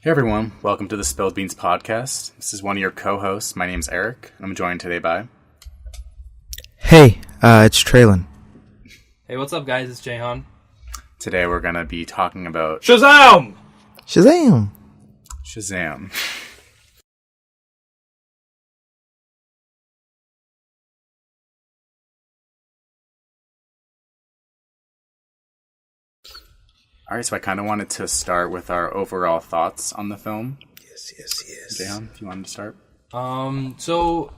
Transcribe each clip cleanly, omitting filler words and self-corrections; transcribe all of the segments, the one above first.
Hey everyone, welcome to the Spilled Beans podcast. This is one of your co-hosts. My name's Eric. I'm joined today by... Hey, it's Traylon. Hey, what's up guys? It's Jahan. Today we're going to be talking about... Shazam! Shazam! Shazam. Alright, so I kind of wanted to start with our overall thoughts on the film. Yes. Jahan, if you wanted to start. So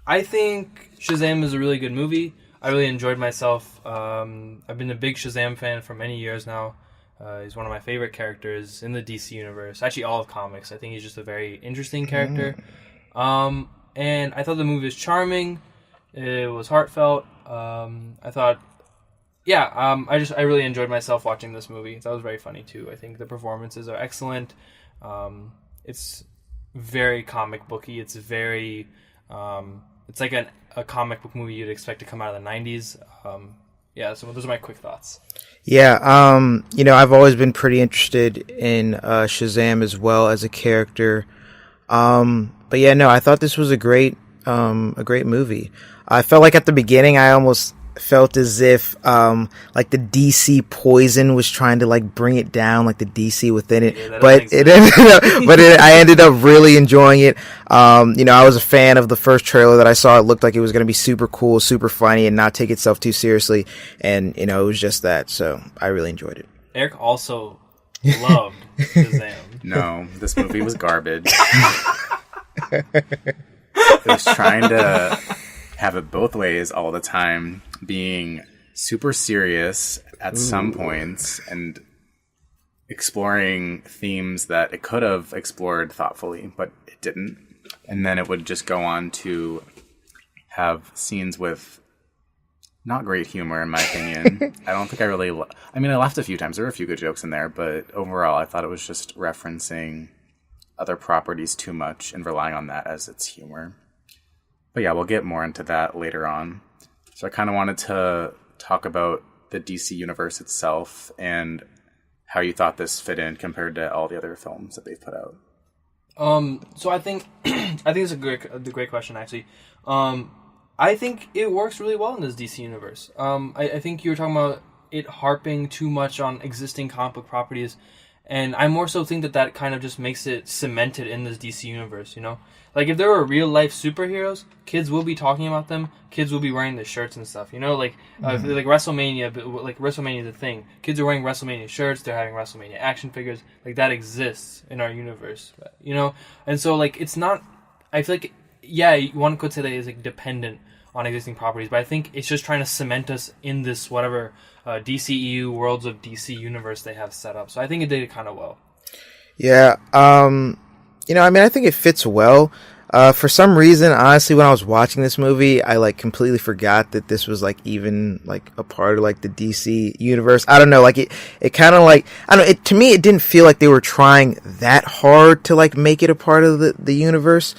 I think Shazam is a really good movie. I really enjoyed myself. I've been a big Shazam fan for many years now. He's one of my favorite characters in the DC universe. Actually, all of comics. I think he's just a very interesting character. And I thought the movie was charming. It was heartfelt. I really enjoyed myself watching this movie. That was very funny too. I think the performances are excellent. It's very comic booky. It's very, it's like a comic book movie you'd expect to come out of the 90s. So those are my quick thoughts. Yeah, I've always been pretty interested in Shazam as well as a character. I thought this was a great movie. I felt like at the beginning I almost felt as if like the DC poison was trying to like bring it down, like the DC within it. Yeah, I ended up really enjoying it. I was a fan of the first trailer that I saw. It looked like it was going to be super cool, super funny, and not take itself too seriously. And it was just that. So I really enjoyed it. Eric also loved Shazam. No, this movie was garbage. It was trying to have it both ways all the time, being super serious at some points and exploring themes that it could have explored thoughtfully, but it didn't. And then it would just go on to have scenes with not great humor, in my opinion. I don't think I really... I laughed a few times. There were a few good jokes in there, but overall, I thought it was just referencing other properties too much and relying on that as its humor. But yeah, we'll get more into that later on. So I kind of wanted to talk about the DC universe itself and how you thought this fit in compared to all the other films that they've put out. So I think it's a great question actually. I think it works really well in this DC universe. I think you were talking about it harping too much on existing comic book properties, and I more so think that kind of just makes it cemented in this DC universe, you know? Like, if there were real-life superheroes, kids will be talking about them, kids will be wearing the shirts and stuff, you know? Like, like WrestleMania, like WrestleMania is a thing. Kids are wearing WrestleMania shirts, they're having WrestleMania action figures. Like, that exists in our universe, you know? And so, like, it's not... I feel like, yeah, one could say that it's, like, dependent on existing properties, but I think it's just trying to cement us in this whatever DCEU, Worlds of DC universe they have set up. So I think it did it kind of well. Yeah, I think it fits well. For some reason, honestly, when I was watching this movie, I like completely forgot that this was like even like a part of like the DC universe. I don't know, like it kind of like, I don't know, to me, it didn't feel like they were trying that hard to like make it a part of the universe.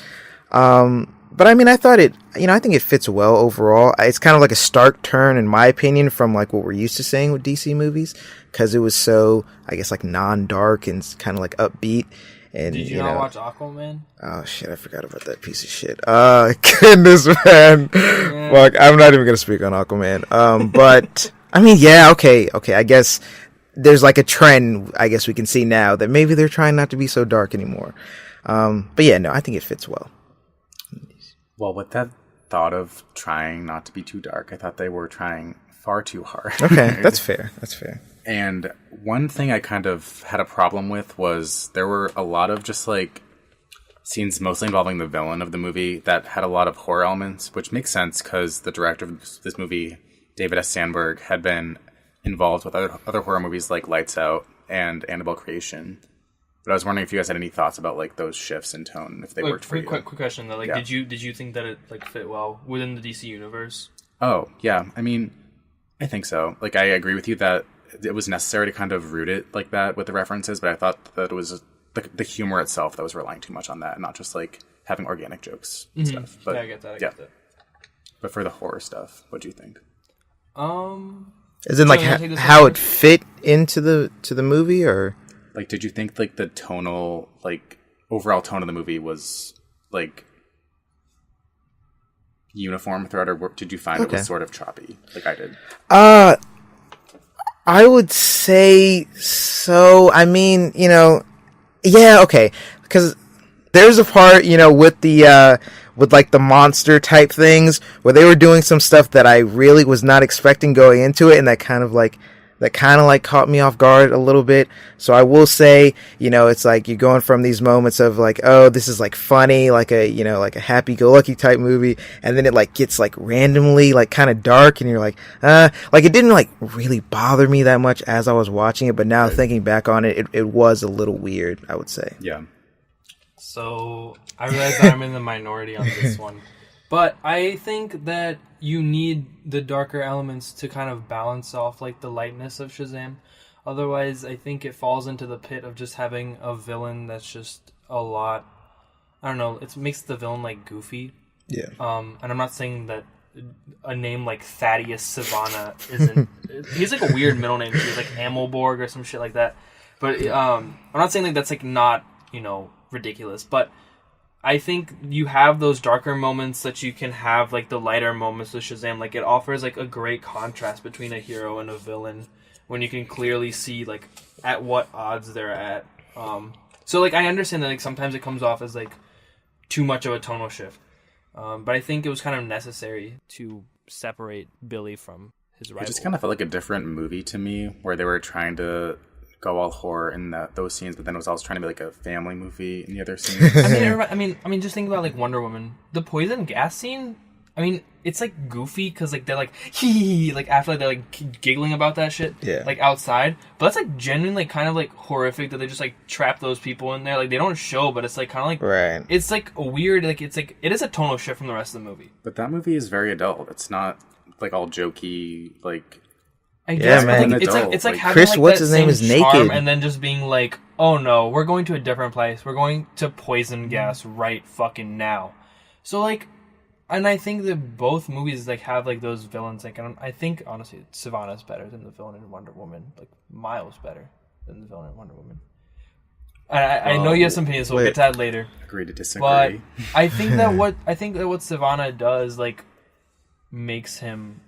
But I thought I think it fits well overall. It's kind of like a stark turn, in my opinion, from like what we're used to seeing with DC movies, because it was so, I guess, like non-dark and kind of like upbeat. And, did you not watch Aquaman? Oh shit, I forgot about that piece of shit. Goodness, man. Yeah. Fuck, I'm not even gonna speak on Aquaman. But okay. I guess there's like a trend, I guess we can see now, that maybe they're trying not to be so dark anymore. But yeah, no, I think it fits well. Well, with that thought of trying not to be too dark, I thought they were trying far too hard. Okay, that's fair. And one thing I kind of had a problem with was there were a lot of just like scenes mostly involving the villain of the movie that had a lot of horror elements, which makes sense because the director of this movie, David S. Sandberg, had been involved with other horror movies like Lights Out and Annabelle Creation. But I was wondering if you guys had any thoughts about like those shifts in tone, if they worked for you. Quick question though, like, yeah. Did you think that it like fit well within the DC universe? Oh yeah, I think so. Like, I agree with you that it was necessary to kind of root it like that with the references, but I thought that it was the humor itself that was relying too much on that, and not just like having organic jokes and stuff. But yeah, I get that. I get that. But for the horror stuff, what do you think? As in, like, how it fit into the movie, or Like, did you think like the tonal, like overall tone of the movie was like uniform throughout, or did you find it was sort of choppy, like I did? I would say so. I mean, yeah, okay, because there's a part, with the with like the monster type things where they were doing some stuff that I really was not expecting going into it, and that kind of like caught me off guard a little bit. So I will say, it's like you're going from these moments of like, oh, this is like funny, like a, like a happy-go-lucky type movie, and then it like gets like randomly like kind of dark, and you're like it didn't like really bother me that much as I was watching it, but now thinking back on it, it was a little weird, I would say. Yeah. So I realize that I'm in the minority on this one. But I think that you need the darker elements to kind of balance off like the lightness of Shazam. Otherwise, I think it falls into the pit of just having a villain that's just a lot. I don't know. It makes the villain like goofy. Yeah. And I'm not saying that a name like Thaddeus Savannah isn't. He's like a weird middle name. He's like Amelborg or some shit like that. But I'm not saying like that's like not ridiculous, but I think you have those darker moments that you can have like the lighter moments with Shazam. Like it offers like a great contrast between a hero and a villain when you can clearly see like at what odds they're at. So like I understand that like sometimes it comes off as like too much of a tonal shift, but I think it was kind of necessary to separate Billy from his rival. It just kind of felt like a different movie to me, where they were trying to go all horror in those scenes, but then it was also trying to be like a family movie in the other scenes. I mean, just think about like Wonder Woman, the poison gas scene. I mean, it's like goofy because like they're like hee like after like, they're like giggling about that shit, like outside. But that's like genuinely like, kind of like horrific that they just like trap those people in there. Like they don't show, but it's like kind of like it's like a weird like it's like it is a tonal shift from the rest of the movie. But that movie is very adult. It's not like all jokey like. I guess, man. But like, it's like having Chris, like what's that his name, is naked, and then just being like, "Oh no, we're going to a different place. We're going to poison gas right fucking now." So like, and I think that both movies like have like those villains. Like, I think honestly, Savannah's better than the villain in Wonder Woman. Like miles better than the villain in Wonder Woman. I know you have some opinions, so we'll get to that later. Agree to disagree. But I think that what Savannah does like makes him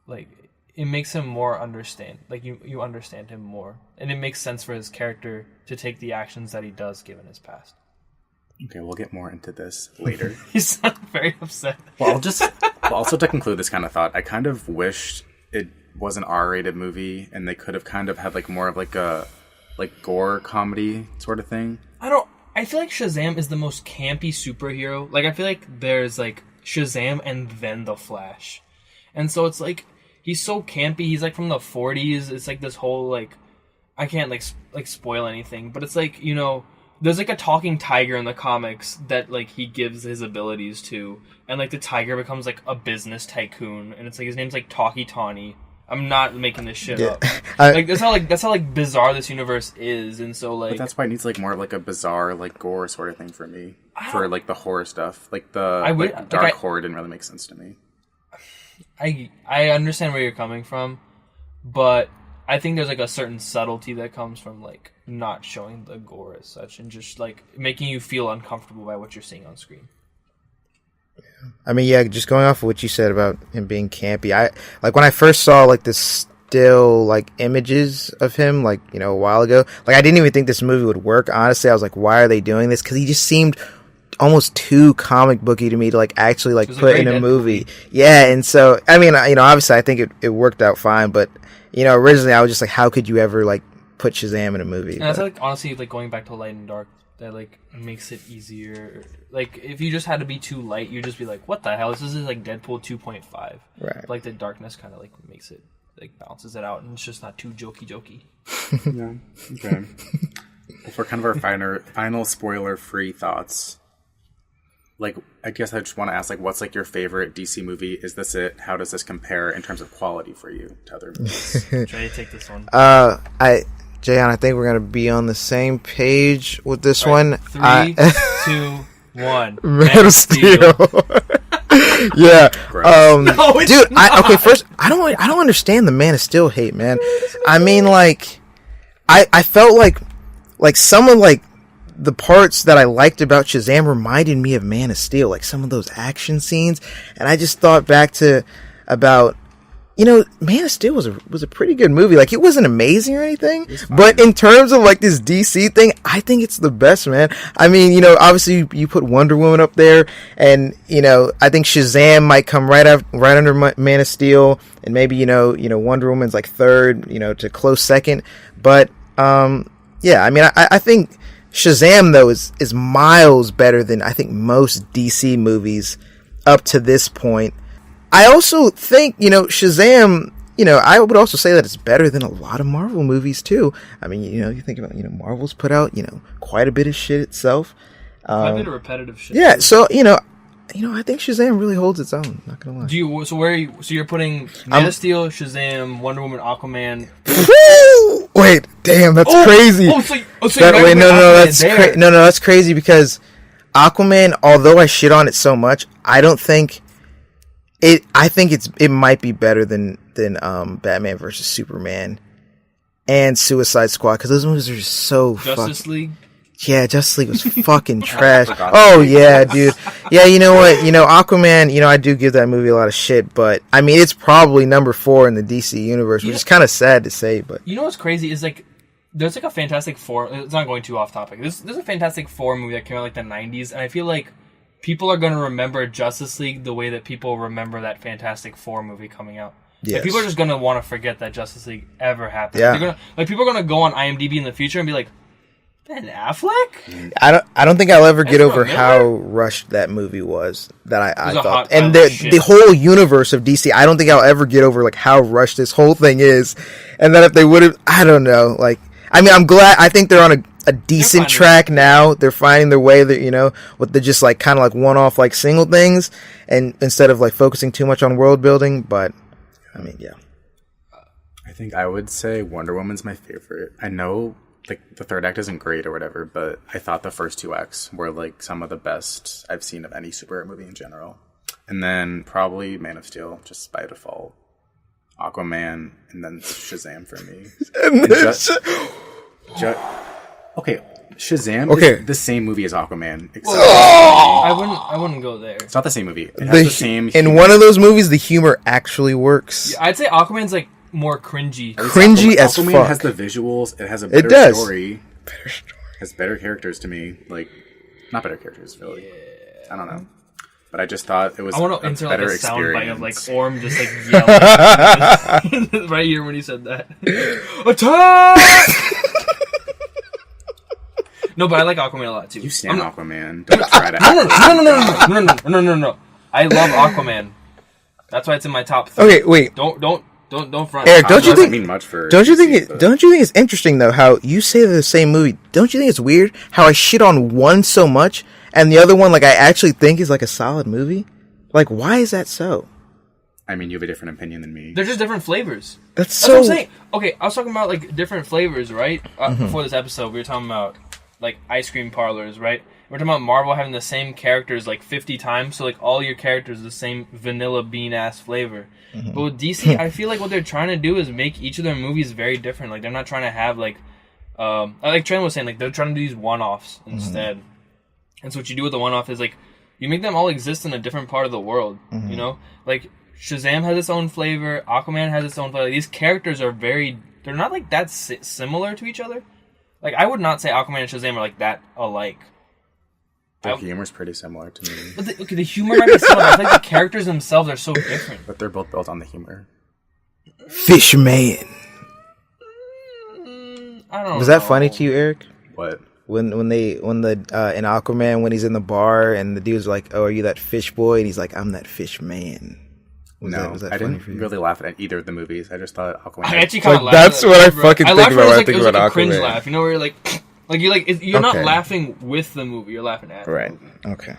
like. It makes him more understand. Like, you understand him more. And it makes sense for his character to take the actions that he does given his past. Okay, we'll get more into this later. You sound very upset. Well, also to conclude this kind of thought, I kind of wished it was an R-rated movie and they could have kind of had like more of like a like gore comedy sort of thing. I feel like Shazam is the most campy superhero. Like, I feel like there's like Shazam and then The Flash. And so it's like he's so campy. He's like from the 40s. It's like this whole like I can't like spoil anything, but it's like, there's like a talking tiger in the comics that like he gives his abilities to, and like the tiger becomes like a business tycoon, and it's like his name's like Talkie Tawny. I'm not making this shit up. Like that's how bizarre this universe is, and so like. But that's why it needs like more of like a bizarre like gore sort of thing for me, for like the horror stuff. Like the dark horror didn't really make sense to me. I understand where you're coming from, but I think there's like a certain subtlety that comes from like not showing the gore as such and just like making you feel uncomfortable by what you're seeing on screen. I mean, yeah, just going off of what you said about him being campy, I like when I first saw like the still like images of him like a while ago, like I didn't even think this movie would work. Honestly, I was like, why are they doing this? Because he just seemed almost too comic booky to me to like actually like put in a movie. Yeah, and so I mean, obviously I think it worked out fine, but originally I was just like, how could you ever like put Shazam in a movie? And that's like honestly like going back to light and dark, that like makes it easier. Like if you just had to be too light, you'd just be like, what the hell? This is like Deadpool 2.5. Right. Like the darkness kind of like makes it like balances it out, and it's just not too jokey. Yeah. Okay. Well, for kind of our final spoiler-free thoughts. Like, I guess I just want to ask, like, what's, like, your favorite DC movie? Is this it? How does this compare in terms of quality for you to other movies? Try to take this one. Jayon, I think we're going to be on the same page with this one. 3, 2, 1. Man of Steel. Yeah. No, it's dude, not. First, I don't understand the Man of Steel hate, man. I mean, like, I felt like like some of like the parts that I liked about Shazam reminded me of Man of Steel, like some of those action scenes. And I just thought back to about, you know, Man of Steel was a pretty good movie. Like, it wasn't amazing or anything, but in terms of like this DC thing, I think it's the best, man. I mean, you know, obviously you put Wonder Woman up there, and you know, I think Shazam might come right under Man of Steel, and maybe you know Wonder Woman's like third, you know, to close second. But yeah, I mean, I think Shazam though is miles better than I think most DC movies up to this point. I also think, you know, Shazam, you know, I would also say that it's better than a lot of Marvel movies too. I mean, you know, you think about, you know, Marvel's put out, you know, quite a bit of shit itself. Quite a bit of repetitive shit. Yeah, so, you know, I think Shazam really holds its own, not gonna lie. So you're putting Man of Steel, Shazam, Wonder Woman, Aquaman. Wait, damn, that's crazy. That's crazy because Aquaman, although I shit on it so much, I don't think I think it might be better than Batman versus Superman and Suicide Squad, because those movies are just so Justice League. Yeah, Justice League was fucking trash. Oh yeah, dude. Yeah, you know what? You know, Aquaman, you know, I do give that movie a lot of shit, but I mean, it's probably number 4 in the DC universe, which is kind of sad to say, but you know what's crazy is like there's like a Fantastic Four. It's not going too off topic. There's a Fantastic Four movie that came out like the 90s, and I feel like people are going to remember Justice League the way that people remember that Fantastic Four movie coming out. Yes. Like, people are just going to want to forget that Justice League ever happened. Yeah. People are going to go on IMDb in the future and be like, Ben Affleck? I don't think I'll ever get over how rushed that movie was. That I thought, and the whole universe of DC. I don't think I'll ever get over like how rushed this whole thing is. And that if they would have, I don't know. Like, I mean, I'm glad. I think they're on a decent track now. They're finding their way, that, you know, with the just like kind of like one-off like single things, and instead of like focusing too much on world building. But I mean, yeah, I think I would say Wonder Woman's my favorite. I know like the third act isn't great or whatever, but I thought the first 2 acts were like some of the best I've seen of any superhero movie in general. And then probably Man of Steel, just by default. Aquaman, and then Shazam for me. Okay, Shazam is the same movie as Aquaman. Except I wouldn't go there. It's not the same movie. It has the same in humor. one of those movies, the humor actually works. Yeah, I'd say Aquaman's like more cringy. Cringy as fuck. Aquaman has the visuals. It has a better story. Has better characters to me. Like, not better characters, really. Yeah. I don't know. But I just thought it was a better experience. Soundbite of like Orm just like yelling right here when he said that. Attack! No, but I like Aquaman a lot too. You stand Aquaman. Don't try to. No. I love Aquaman. That's why it's in my top 3. Okay, wait. Don't front. Eric, don't you think? Mean much for don't you think it's interesting though how you say they're the same movie? Don't you think it's weird how I shit on one so much and the other one like I actually think is like a solid movie? Like, why is that so? I mean, you have a different opinion than me. They're just different flavors. That's what I'm saying. Okay, I was talking about like different flavors, right? Before this episode, we were talking about like ice cream parlors, right? We're talking about Marvel having the same characters like 50 times, so like all your characters the same vanilla bean ass flavor. But with DC, I feel like what they're trying to do is make each of their movies very different. Like, they're not trying to have like Trent was saying, like they're trying to do these one-offs instead. And so what you do with the one-off is like you make them all exist in a different part of the world. You know, like Shazam has its own flavor, Aquaman has its own flavor. These characters are they're not like that similar to each other. Like, I would not say Aquaman and Shazam are like that alike. Their humor's pretty similar to me. But the humor might be similar. I think the characters themselves are so different. But they're both built on the humor. Fishman. I don't know. Was that funny to you, Eric? What? When the in Aquaman, when he's in the bar and the dude's like, "Oh, are you that fish boy?" and he's like, "I'm that fish man." Was that I funny didn't for you? really laugh at either of the movies. I just thought Aquaman. I actually kind of laughed. That's what I fucking think about when I think about Aquaman. A cringe laugh, you know, where you're like you're not laughing with the movie, you're laughing at it. Right. Okay.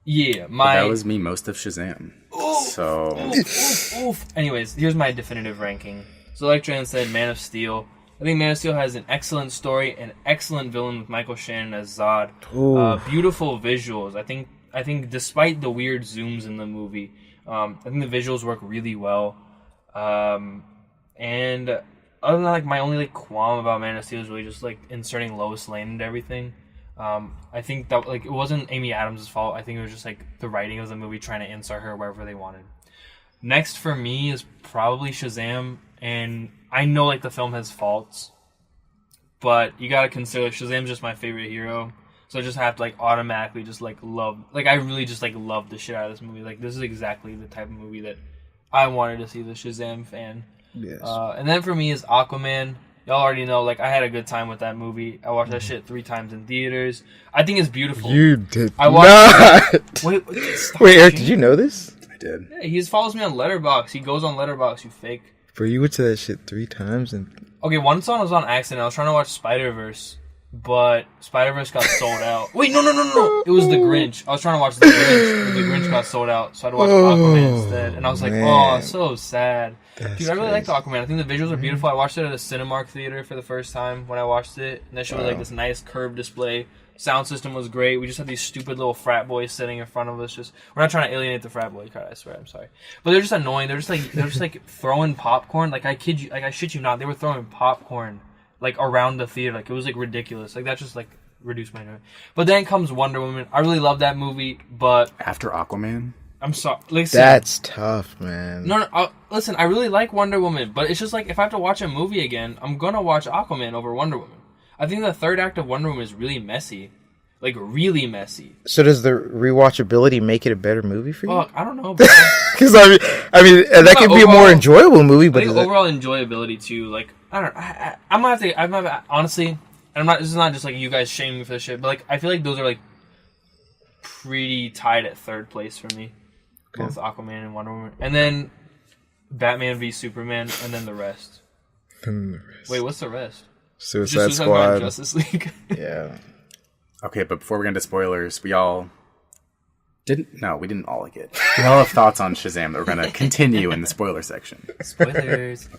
Yeah, that was me most of Shazam. Oof. Anyways, here's my definitive ranking. So, like Tran said, Man of Steel. I think Man of Steel has an excellent story, an excellent villain with Michael Shannon as Zod. Beautiful visuals. I think despite the weird zooms in the movie, I think the visuals work really well. And other than like my only like qualm about Man of Steel is really just like inserting Lois Lane into everything. I think that like it wasn't Amy Adams' fault. I think it was just like the writing of the movie trying to insert her wherever they wanted. Next for me is probably Shazam, and I know like the film has faults, but you gotta consider Shazam's just my favorite hero, so I just have to like automatically just like love, like I really just like love the shit out of this movie. Like this is exactly the type of movie that I wanted to see the Shazam fan. Yes. And then for me is Aquaman. Y'all already know, like, I had a good time with that movie. I watched that shit 3 times in theaters. I think it's beautiful. You did I watched not. Wait, Eric, did you know this? I did. Yeah, he just follows me on Letterboxd. He goes on Letterboxd, you fake. Bro, you went to that shit 3 times and... Okay, one song was on accident. I was trying to watch Spider-Verse, but Spider-Verse got sold out. Wait, no. It was The Grinch. I was trying to watch The Grinch, but The Grinch got sold out, so I had to watch Aquaman instead. And I was like, oh, so sad. That's Dude, I really crazy. liked Aquaman. I think the visuals are beautiful. I watched it at a Cinemark theater for the first time when I watched it. And that showed like this nice curved display. Sound system was great. We just had these stupid little frat boys sitting in front of us. Just we're not trying to alienate the frat boy crowd, I swear, I'm sorry. But they're just annoying. They're just like throwing popcorn. Like I kid you, like I shit you not, they were throwing popcorn like around the theater. Like it was like ridiculous. Like that just like reduced my enjoyment. But then comes Wonder Woman. I really love that movie, but After Aquaman? I'm sorry. Listen, That's tough, man. No, listen, I really like Wonder Woman, but it's just like, if I have to watch a movie again, I'm gonna watch Aquaman over Wonder Woman. I think the third act of Wonder Woman is really messy. Like, really messy. So does the rewatchability make it a better movie for you? Fuck, I don't know, bro. Because I mean, that could be a more enjoyable movie, I but think overall enjoyability, too, like, I don't know, I'm gonna have to, honestly, and I'm not, this is not just like you guys shaming me for this shit, but like, I feel like those are like, pretty tied at third place for me. Both Aquaman and Wonder Woman. And then Batman v Superman, and then the rest. Wait, what's the rest? Suicide Just Squad. and Justice League. Yeah. Okay, but before we get into spoilers, we all didn't. No, we didn't all like it. We all have thoughts on Shazam that we're going to continue in the spoiler section. Spoilers.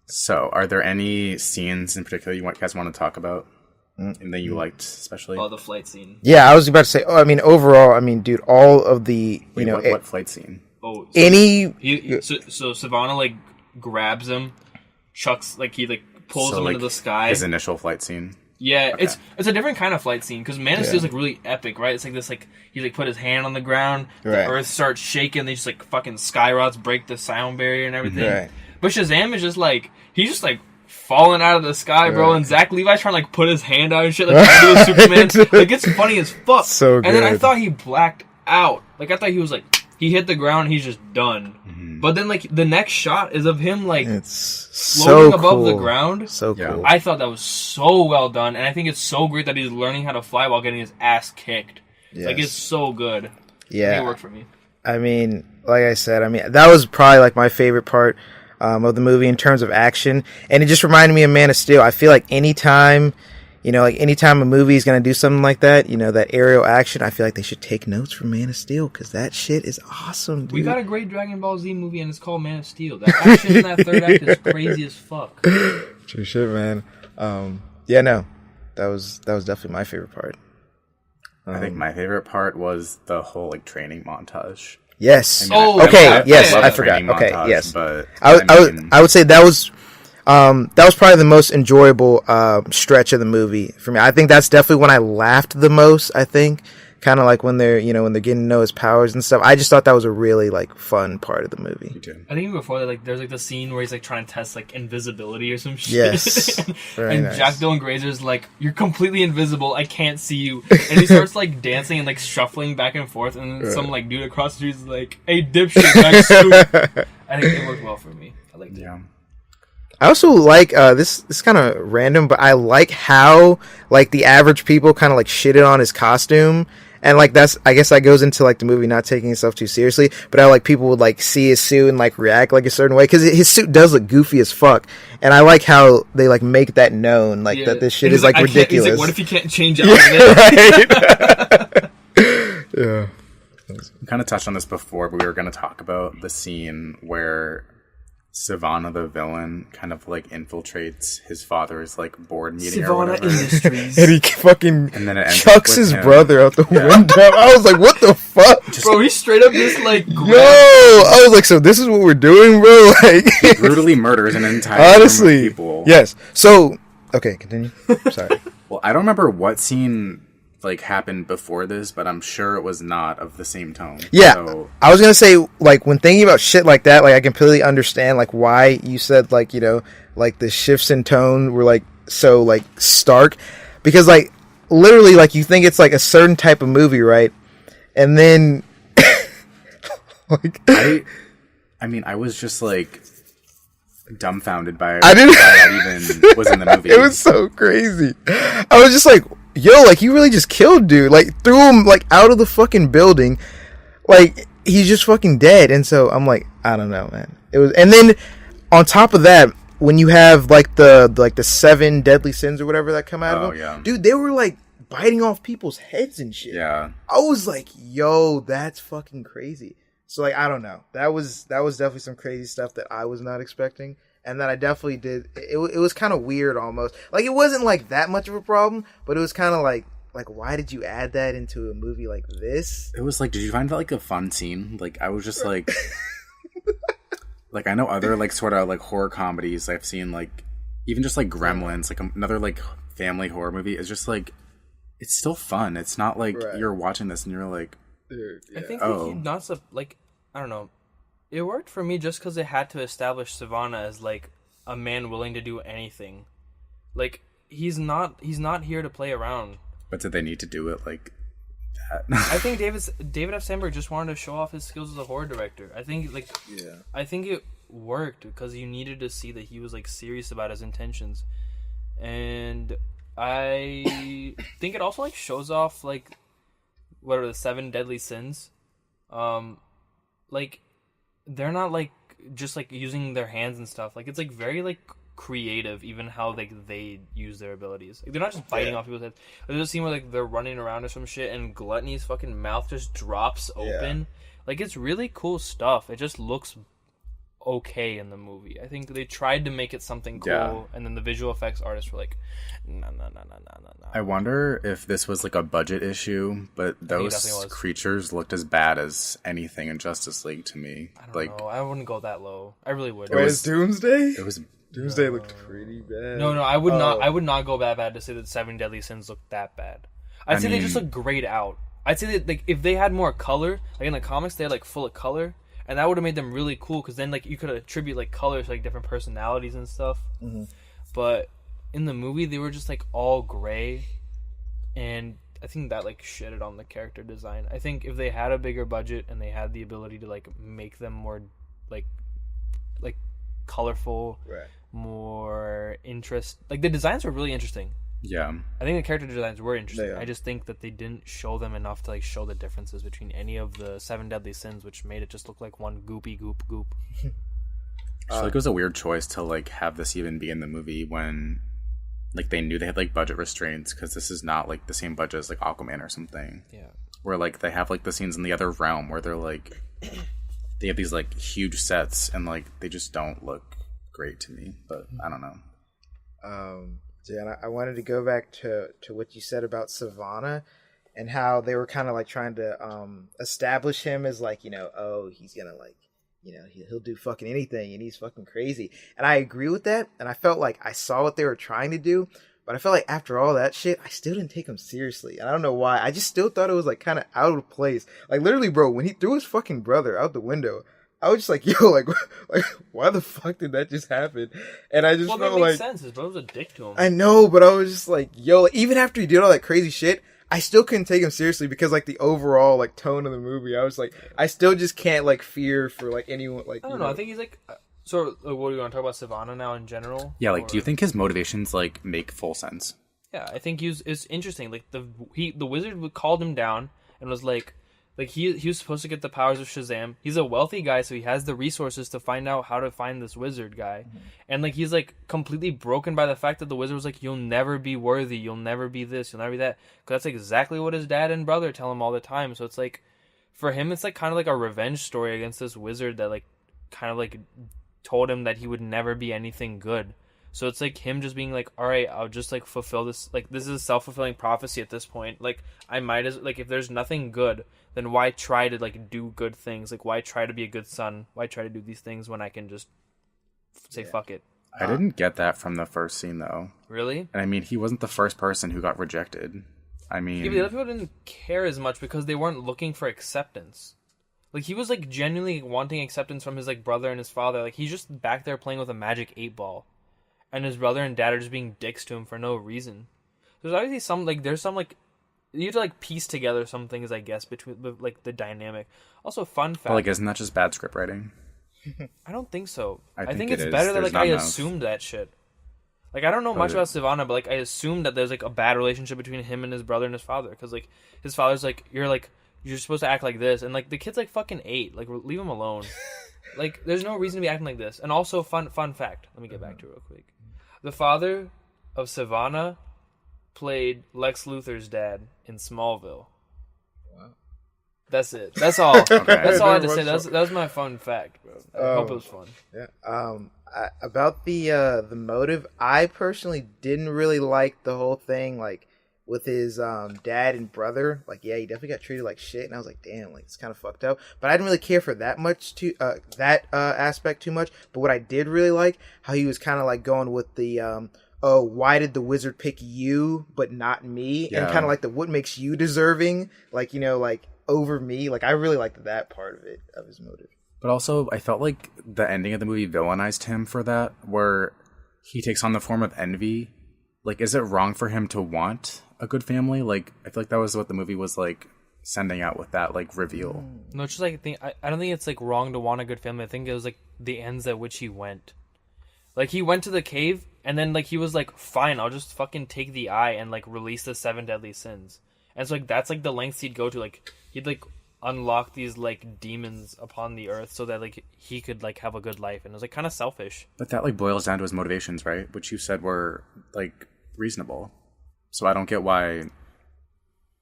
So, are there any scenes in particular you guys want to talk about? And that you liked, especially? Oh, the flight scene. Yeah, I was about to say, overall, I mean, dude, all of the, Wait, what flight scene? Oh, so any... so Savannah, like, grabs him, chucks, like, he, like, pulls him into the sky. His initial flight scene? Yeah, Okay. it's a different kind of flight scene, because Man of Steel's, like, really epic, right? It's like this, like, he, like, put his hand on the ground, the earth starts shaking, they just, like, fucking skyrockets break the sound barrier and everything. Right. But Shazam is just, like, he's just, like, falling out of the sky, bro, and Zach Levi's trying to, like, put his hand out and shit, like, trying to do a Superman. Like, it's funny as fuck. So good. And then I thought he blacked out. Like, I thought he was, like, he hit the ground, he's just done. Mm-hmm. But then, like, the next shot is of him, like, It's floating so above cool. the ground. So Yeah. cool. I thought that was so well done, and I think it's so great that he's learning how to fly while getting his ass kicked. Like, Yes. it's so good. Yeah. It worked for me. I mean, like I said, that was probably like my favorite part of the movie in terms of action, and it just reminded me of Man of Steel. I feel like anytime a movie is gonna do something like that, that aerial action, I feel like they should take notes from Man of Steel, because that shit is awesome, dude. We got a great Dragon Ball Z movie, and it's called Man of Steel. That action in that third act is crazy as fuck. True shit, man. Yeah, no, that was definitely my favorite part. I think my favorite part was the whole, like, training montage. Yes. I mean, Okay. I Yes, love I the forgot. training Okay. montage, Yes. But I would say that was probably the most enjoyable stretch of the movie for me. I think that's definitely when I laughed the most. I think kind of like when they're getting to know his powers and stuff. I just thought that was a really like fun part of the movie. Me too. I think even before that, like, there's like the scene where he's like trying to test like invisibility or some shit. Yes. Very and nice. Jack Dylan Grazer's like, "You're completely invisible. I can't see you." And he starts like dancing and like shuffling back and forth, and then some like dude across the street is like, "Hey, dipshit, nice suit." I think it worked well for me. I liked it. Yeah. I also like this kind of random, but I like how like the average people kind of like shitted on his costume. And like I guess that goes into like the movie not taking itself too seriously, but how like people would like see his suit and like react like a certain way, because his suit does look goofy as fuck, and I like how they like make that known, like that this shit And is he's like "I can't-" ridiculous. He's like, "What if you can't change out of it?" Right? Yeah. We kind of touched on this before, but we were going to talk about the scene where Savannah the villain kind of like infiltrates his father's like board meeting or Savannah whatever. Industries. And he fucking And then it ends chucks up with his him. brother out the window. I was like, what the fuck? Bro, he straight up just like Yo, I was like, so this is what we're doing, bro? Like, Brutally murders an entire room of honestly, people. yes. So, okay, continue. Sorry. Well, I don't remember what scene like happened before this, but I'm sure it was not of the same tone. Yeah, So, I was gonna say, like, when thinking about shit like that, like, I completely understand, like, why you said, like, you know, like, the shifts in tone were, like, so, like, stark, because, like, literally, like, you think it's, like, a certain type of movie, right? And then, like, I mean, I was just like dumbfounded by I didn't- why that even was in the movie. it was so crazy. I was just like, yo, like, he really just killed dude, like, threw him, like, out of the fucking building, like, he's just fucking dead. And so I'm like, I don't know, man. It was, and then on top of that, when you have like the 7 deadly sins or whatever that come out of him, yeah. dude, they were like biting off people's heads and shit. Yeah. I was like, yo, that's fucking crazy. So like, I don't know. That was definitely some crazy stuff that I was not expecting, and that I definitely did. It was kind of weird almost. Like, it wasn't like that much of a problem, but it was kind of like why did you add that into a movie like this? It was like, did you find that like a fun scene? Like, I was just like, like, I know other like sort of like horror comedies I've seen, like even just like Gremlins, like another like family horror movie is just like, it's still fun. It's not like you're watching this and you're like, Dude, yeah. I think I don't know. It worked for me just because it had to establish Savannah as like a man willing to do anything. Like, he's not here to play around. but did they need to do it like that? I think David F. Sandberg just wanted to show off his skills as a horror director. I think I think it worked because you needed to see that he was like serious about his intentions, and I think it also like shows off like what are the 7 deadly sins. Like, they're not like just like using their hands and stuff. Like, it's like very like creative, even how like they use their abilities. Like, they're not just biting off people's heads. There's a scene where like they're running around or some shit, and Gluttony's fucking mouth just drops open. Like, it's really cool stuff. It just looks okay in the movie. I think they tried to make it something cool, and then the visual effects artists were like, no. I wonder if this was like a budget issue, but those creatures looked as bad as anything in Justice League to me. I don't know. I wouldn't go that low. I really would. Wait, was Doomsday? It was Doomsday looked pretty bad. No, I would not. I would not go that bad to say that 7 Deadly Sins looked that bad. I'd say they just look grayed out. I'd say that like if they had more color, like in the comics, they had like full of color, and that would have made them really cool. Because then like you could attribute like colors to like different personalities and stuff. Mm-hmm. But in the movie, they were just like all gray, and I think that like shitted on the character design. I think if they had a bigger budget and they had the ability to like make them more like colorful, more interest, like the designs were really interesting. Yeah, I think the character designs were interesting. I just think that they didn't show them enough to like show the differences between any of the 7 deadly sins, which made it just look like one goopy goop. I feel like it was a weird choice to like have this even be in the movie when like they knew they had like budget restraints, because this is not like the same budget as like Aquaman or something. Yeah, where like they have like the scenes in the other realm where they're like they have these like huge sets and like they just don't look great to me. But I don't know. Yeah, I wanted to go back to what you said about Savannah and how they were kind of like trying to establish him as like, you know, oh, he's gonna like, you know, he'll do fucking anything and he's fucking crazy. And I agree with that. And I felt like I saw what they were trying to do, but I felt like after all that shit, I still didn't take him seriously. And I don't know why. I just still thought it was like kind of out of place. Like literally, bro, when he threw his fucking brother out the window, I was just like, yo, like why the fuck did that just happen? And I just felt like... Well, that makes sense. His brother was a dick to him. I know, but I was just like, yo, like, even after he did all that crazy shit, I still couldn't take him seriously because, like, the overall, like, tone of the movie, I was like, I still just can't, like, fear for, like, anyone, like... I don't know. I think he's, like... So, what do you want to talk about Savannah now in general? Yeah, like, do you think his motivations, like, make full sense? Yeah, I think it's interesting. Like, the wizard called him down and was like he was supposed to get the powers of Shazam. He's a wealthy guy, so he has the resources to find out how to find this wizard guy. Mm-hmm. And like he's like completely broken by the fact that the wizard was like, "You'll never be worthy. You'll never be this. You'll never be that." Because that's exactly what his dad and brother tell him all the time. So it's like, for him, it's like kind of like a revenge story against this wizard that like kind of like told him that he would never be anything good. So it's like him just being like, all right, I'll just like fulfill this. Like this is a self-fulfilling prophecy at this point. Like I might as like if there's nothing good, then why try to like do good things? Like why try to be a good son? Why try to do these things when I can just say fuck it? I didn't get that from the first scene though. Really? And I mean, he wasn't the first person who got rejected. I mean, Yeah, but the other people didn't care as much because they weren't looking for acceptance. Like he was like genuinely wanting acceptance from his like brother and his father. Like he's just back there playing with a magic 8-ball. And his brother and dad are just being dicks to him for no reason. There's obviously some, like, there's some, like, you have to, like, piece together some things, I guess, between, like, the dynamic. Also, fun fact. but like, isn't that just bad script writing? I don't think so. I think think it's it is. better that, There's like, I not enough. assumed that shit. Like, I don't know much about Savannah, but, like, I assumed that there's, like, a bad relationship between him and his brother and his father. Because, like, his father's like, you're supposed to act like this. And, like, the kid's, like, fucking 8. Like, leave him alone. Like, there's no reason to be acting like this. And also, fun fact. Let me get back to it real quick. The father of Savannah played Lex Luthor's dad in Smallville. Wow. That's it. That's all. Okay. That's all I had to say. That was my fun fact, bro. I hope it was fun. Yeah. About the motive, I personally didn't really like the whole thing, like with his dad and brother. Like, yeah, he definitely got treated like shit, and I was like, damn, like it's kind of fucked up. But I didn't really care for that much that aspect too much. But what I did really like, how he was kind of like going with the oh, why did the wizard pick you but not me? Yeah. And kind of like the what makes you deserving, like, you know, like over me. Like I really liked that part of it, of his motive. But also, I felt like the ending of the movie villainized him for that, where he takes on the form of envy. Like, is it wrong for him to want a good family? Like, I feel like that was what the movie was, like, sending out with that, like, reveal. No, it's just like, I don't think it's, like, wrong to want a good family. I think it was, like, the ends at which he went. Like, he went to the cave, and then, like, he was like, fine, I'll just fucking take the eye and, like, release the 7 deadly sins. And so, like, that's, like, the lengths he'd go to. Like, he'd, like, unlock these, like, demons upon the earth so that, like, he could, like, have a good life. And it was, like, kind of selfish. But that, like, boils down to his motivations, right? Which you said were, like, reasonable. So I don't get why...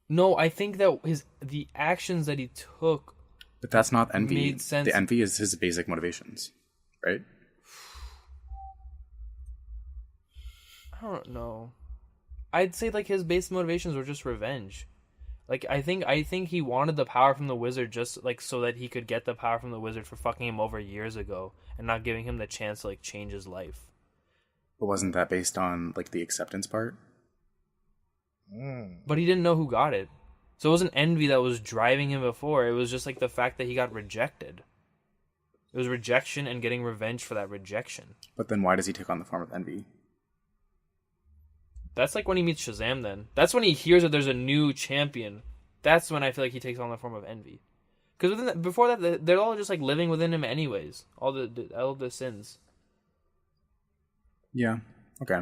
No, I think that the actions that he took... But that's not envy. Made sense. The envy is his basic motivations, right? I don't know. I'd say, like, his base motivations were just revenge. Like, I think he wanted the power from the wizard just, like, so that he could get the power from the wizard for fucking him over years ago and not giving him the chance to, like, change his life. But wasn't that based on, like, the acceptance part? But he didn't know who got it. So it wasn't envy that was driving him before. It was just, like, the fact that he got rejected. It was rejection and getting revenge for that rejection. But then why does he take on the form of envy? That's like when he meets Shazam then. That's when he hears that there's a new champion. That's when I feel like he takes on the form of envy. Because before that, they're all just like living within him anyways. All the sins. Yeah. Okay.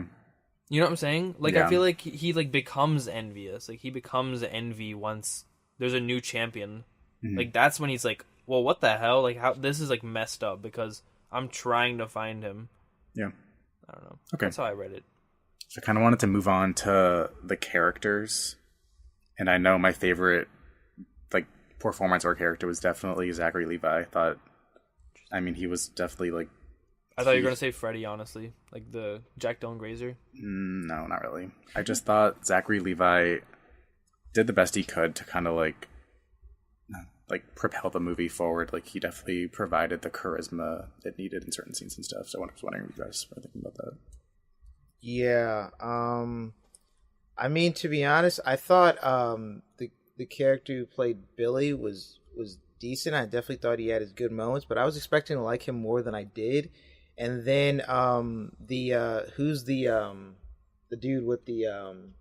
You know what I'm saying? Like, Yeah. I feel like he like becomes envious. Like, he becomes envy once there's a new champion. Mm-hmm. Like, that's when he's like, well, what the hell? Like, how this is like messed up because I'm trying to find him. Yeah. I don't know. Okay. That's how I read it. So I kind of wanted to move on to the characters. And I know my favorite, like, performance or character was definitely Zachary Levi. He was definitely, like... I thought you were going to say Freddy, honestly. Like the Jack Dylan Grazer. No, not really. I just thought Zachary Levi did the best he could to kind of, like, propel the movie forward. Like, he definitely provided the charisma it needed in certain scenes and stuff. So I was wondering what you guys were thinking about that. Yeah. I mean, to be honest, I thought the character who played Billy was decent. I definitely thought he had his good moments, but I was expecting to like him more than I did. And then who's the dude with the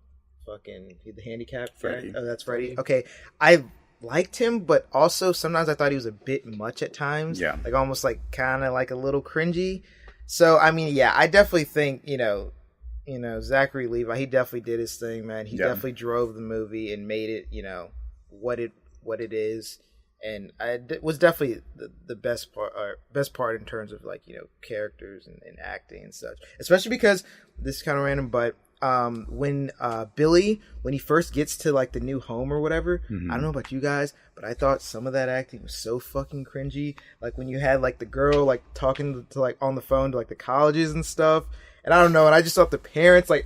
the handicap? Freddy. Oh, that's Freddy. Okay, I liked him, but also sometimes I thought he was a bit much at times. Yeah, like almost like kind of like a little cringy. So I mean, yeah, I definitely think you know Zachary Levi. He definitely did his thing, man. He definitely drove the movie and made it what it is. And it was definitely the best part in terms of like characters and acting and such. Especially because this is kind of random, but when Billy, when he first gets to like the new home or whatever, I don't know about you guys, but I thought some of that acting was so fucking cringy. Like when you had like the girl like talking to like on the phone to like the colleges and stuff, and I don't know, and I just thought the parents like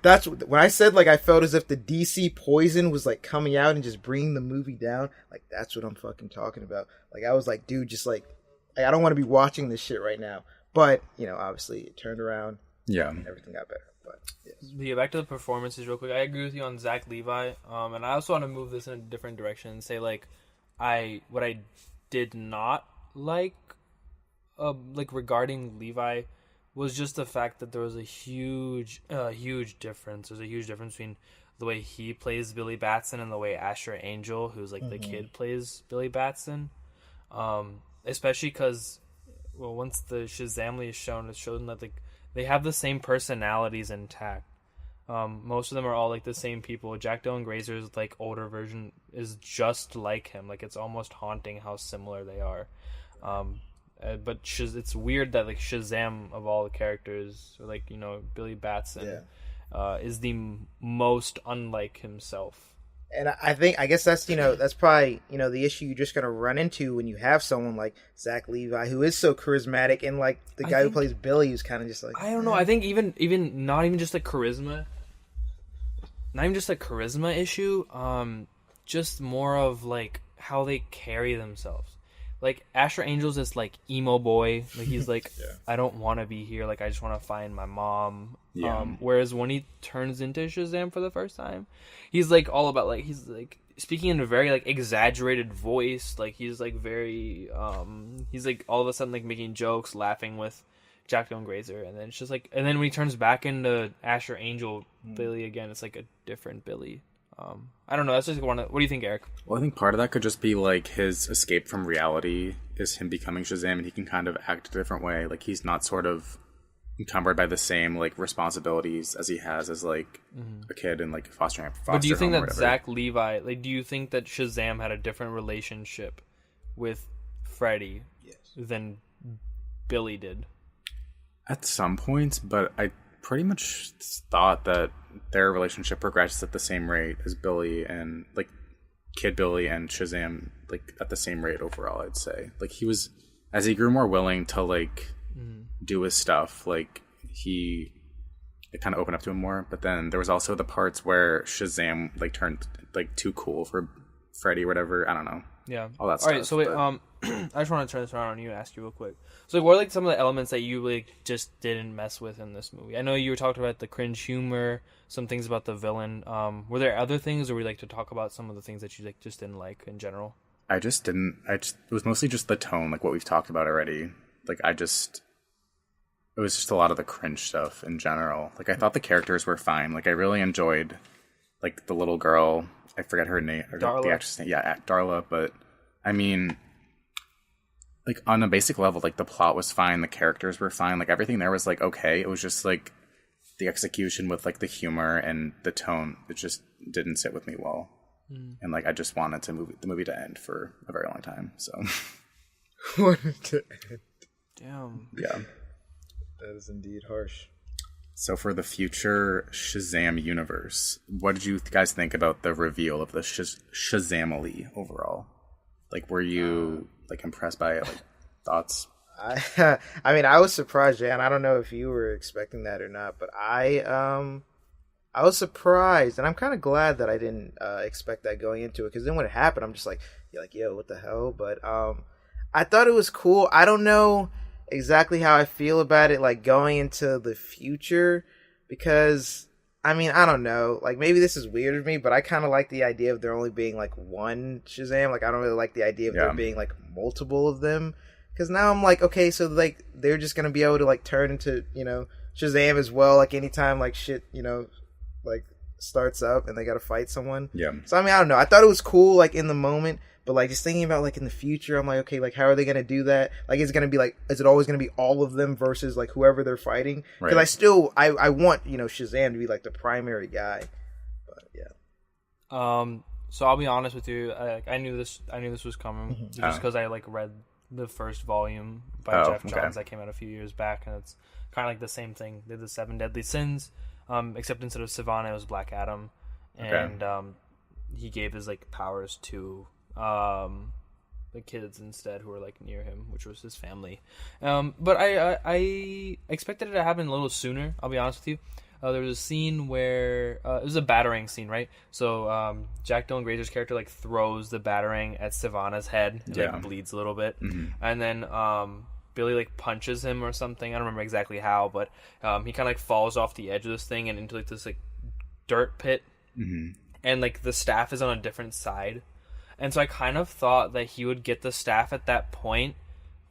that's when I said like I felt as if the DC poison was like coming out and just bringing the movie down. Like that's what I'm fucking talking about. Like I was like, dude, just like I don't want to be watching this shit right now. But you know, obviously it turned around. Yeah, and everything got better. But yes. Yeah, back to the performances real quick. I agree with you on Zach Levi. And I also want to move this in a different direction and say like what I did not like regarding Levi was just the fact that there was a huge difference. There's a huge difference between the way he plays Billy Batson and the way Asher Angel, who's like the kid, plays Billy Batson. Especially because, well, once the Shazamly is shown, it's shown that like they have the same personalities intact. Most of them are all like the same people. Jack Dylan Grazer's like older version is just like him. Like it's almost haunting how similar they are. But it's weird that like Shazam of all the characters, or like, you know, Billy Batson, is the most unlike himself. And I guess that's, you know, that's probably, you know, the issue you're just going to run into when you have someone like Zach Levi, who is so charismatic, and like the guy who plays Billy, who's kind of just like, I don't know. I think even not even just a charisma issue, just more of like how they carry themselves. Like Asher Angel's this like emo boy, like he's like, I don't want to be here, like I just want to find my mom. Whereas when he turns into Shazam for the first time, he's like all about like, he's like speaking in a very like exaggerated voice, like he's like very he's like all of a sudden like making jokes, laughing with Jack Dylan Grazer, and then it's just like, and then when he turns back into Asher Angel Billy again, it's like a different Billy. I don't know. That's just one. What do you think, Eric? Well, I think part of that could just be like his escape from reality is him becoming Shazam, and he can kind of act a different way. Like he's not sort of encumbered by the same like responsibilities as he has as like a kid in like foster home. But do you think that Zach Levi, like, do you think that Shazam had a different relationship with Freddy than Billy did? At some points, but I pretty much thought that their relationship progresses at the same rate as Billy and like Kid Billy and Shazam, like at the same rate overall. I'd say like he was, as he grew more willing to like do his stuff, like it kind of opened up to him more. But then there was also the parts where Shazam like turned like too cool for Freddy or whatever. I don't know. Yeah. All that stuff. All right. So wait, I just want to turn this around on you and ask you real quick. So like, what are like some of the elements that you like just didn't mess with in this movie? I know you were talking about the cringe humor, some things about the villain. Were there other things, or would you like to talk about some of the things that you like just didn't like in general? It was mostly just the tone, like what we've talked about already. Like it was just a lot of the cringe stuff in general. Like I thought the characters were fine. Like I really enjoyed like the little girl. I forget her name. Or Darla. The actress name. Yeah, Darla. But I mean, like on a basic level, like the plot was fine. The characters were fine. Like everything there was like okay. It was just like the execution with like the humor and the tone. It just didn't sit with me well. And like I just wanted the movie to end for a very long time. So wanted to end. Damn. Yeah. That is indeed harsh. So for the future Shazam universe, what did you guys think about the reveal of the Shazamily overall? Like, were you like impressed by it? Like, thoughts? I mean, I was surprised, Jan. I don't know if you were expecting that or not, but I was surprised, and I'm kind of glad that I didn't expect that going into it, because then when it happened, I'm just like, yo, what the hell? But I thought it was cool. I don't know exactly how I feel about it, like going into the future, because I mean, I don't know, like maybe this is weird of me, but I kind of like the idea of there only being like one Shazam. Like I don't really like the idea of there being like multiple of them, because now I'm like, okay, so like they're just gonna be able to like turn into, you know, Shazam as well, like anytime like shit, you know, like starts up and they gotta fight someone. Yeah. So I mean, I don't know, I thought it was cool like in the moment. But like just thinking about like in the future, I'm like, okay, like how are they gonna do that? Like, is it gonna be like, is it always gonna be all of them versus like whoever they're fighting? Because I want, you know, Shazam to be like the primary guy. But yeah. So I'll be honest with you. I knew this was coming just because I like read the first volume by Jeff Johns that came out a few years back, and it's kind of like the same thing. They're the 7 deadly sins. except instead of Sivana, it was Black Adam, and he gave his like powers to the kids instead who were like near him, which was his family. But I expected it to happen a little sooner. I'll be honest with you. There was a scene where it was a battering scene, right? So Jack Dylan Grazer's character like throws the battering at Sivana's head, and like bleeds a little bit, and then Billy like punches him or something. I don't remember exactly how, but he kind of like falls off the edge of this thing and into like this like dirt pit, and like the staff is on a different side, and so I kind of thought that he would get the staff at that point,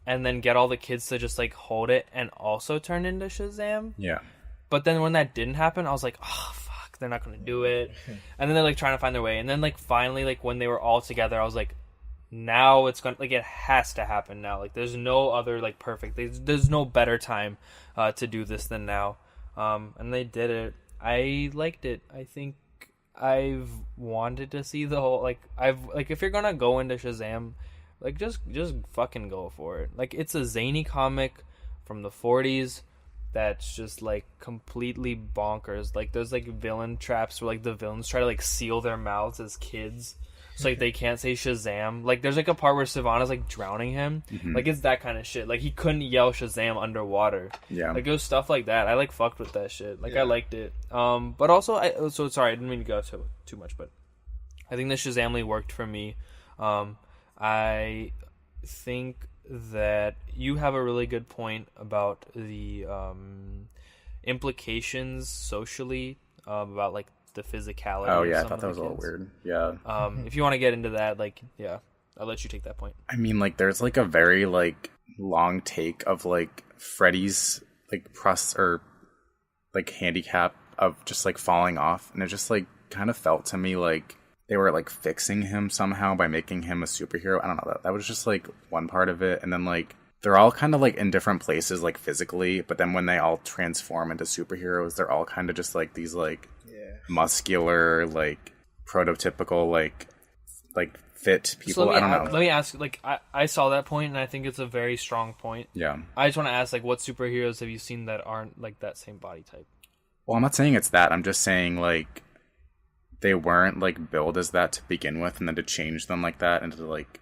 and then get all the kids to just like hold it and also turn into Shazam. Yeah. But then when that didn't happen, I was like, oh, fuck, they're not going to do it. And then they're, like, trying to find their way. And then, like, finally, like, when they were all together, I was like, now it's going to, like, it has to happen now. Like, there's no other, like, perfect, there's no better time to do this than now. And they did it. I liked it. I think I've wanted to see the whole, like, if you're going to go into Shazam, like, just fucking go for it. Like, it's a zany comic from the 40s. That's just like completely bonkers. Like there's like villain traps where like the villains try to like seal their mouths as kids, so like they can't say Shazam. Like there's like a part where Sivana's like drowning him. Like it's that kind of shit. Like he couldn't yell Shazam underwater. Yeah, like it was stuff like that. I like fucked with that shit. Like I liked it. But also so sorry, I didn't mean to go too much, but I think the Shazamly worked for me. I think that you have a really good point about the implications socially about like the physicality. Oh yeah, I thought that was a little weird. Yeah. If you want to get into that, like, yeah, I'll let you take that point. I mean, like, there's like a very like long take of like Freddy's like like handicap of just like falling off, and it just like kind of felt to me like they were like fixing him somehow by making him a superhero. I don't know, that was just like one part of it. And then like they're all kind of like in different places like physically, but then when they all transform into superheroes, they're all kind of just like these like muscular, like prototypical like fit people. So I don't know. Let me ask, like, I saw that point and I think it's a very strong point. Yeah. I just want to ask, like, what superheroes have you seen that aren't like that same body type? Well, I'm not saying it's that. I'm just saying like they weren't like billed as that to begin with, and then to change them like that and to like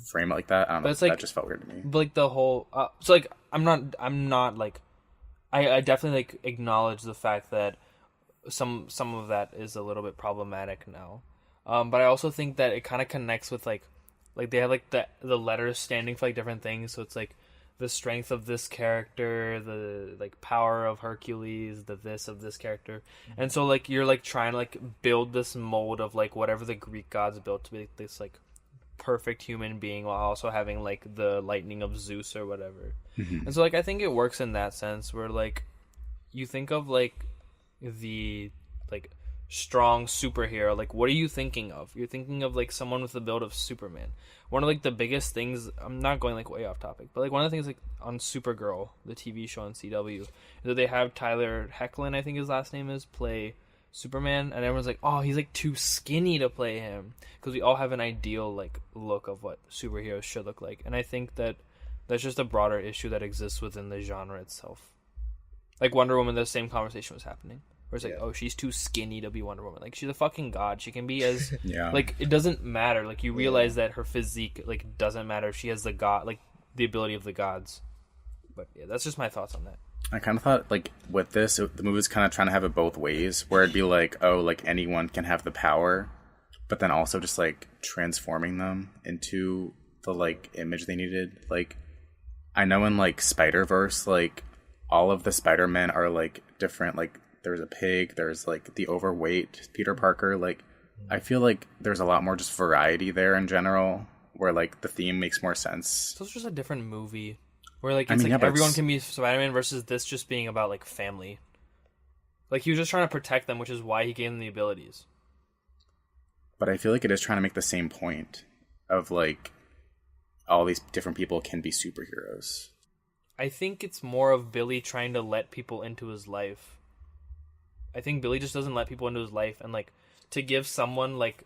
frame it like that, I don't know. It's like, that just felt weird to me. But like the whole, so like I'm not like, I definitely like acknowledge the fact that some of that is a little bit problematic now. But I also think that it kind of connects with like they have like the letters standing for like different things. So it's like the strength of this character, the like power of Hercules, the this of this character. And so like you're like trying to like build this mold of like whatever the Greek gods built to be like, this like perfect human being, while also having like the lightning of Zeus or whatever. And so like I think it works in that sense where like you think of like the like strong superhero, like what are you thinking of? You're thinking of like someone with the build of Superman. One of like the biggest things, I'm not going like way off topic, but like one of the things like on Supergirl, the TV show on CW, is that they have Tyler Hoechlin, I think his last name is, play Superman, and everyone's like, oh, he's like too skinny to play him, because we all have an ideal like look of what superheroes should look like. And I think that that's just a broader issue that exists within the genre itself. Like Wonder Woman, the same conversation was happening. Where it's like, oh, she's too skinny to be Wonder Woman. Like, she's a fucking god. She can be as... Like, it doesn't matter. Like, you realize that her physique, like, doesn't matter if she has the god... Like, the ability of the gods. But, yeah, that's just my thoughts on that. I kind of thought, like, with this, the movie's kind of trying to have it both ways. Where it'd be like, oh, like, anyone can have the power. But then also just, like, transforming them into the, like, image they needed. Like, I know in, like, Spider-Verse, like, all of the Spider-Men are, like, different, like... There's a pig, there's like the overweight Peter Parker. Like, I feel like there's a lot more just variety there in general, where like the theme makes more sense. So it's just a different movie where like it's everyone can be Spider-Man versus this just being about like family. Like he was just trying to protect them, which is why he gave them the abilities. But I feel like it is trying to make the same point of like all these different people can be superheroes. I think it's more of Billy trying to let people into his life. I think Billy just doesn't let people into his life, and like to give someone like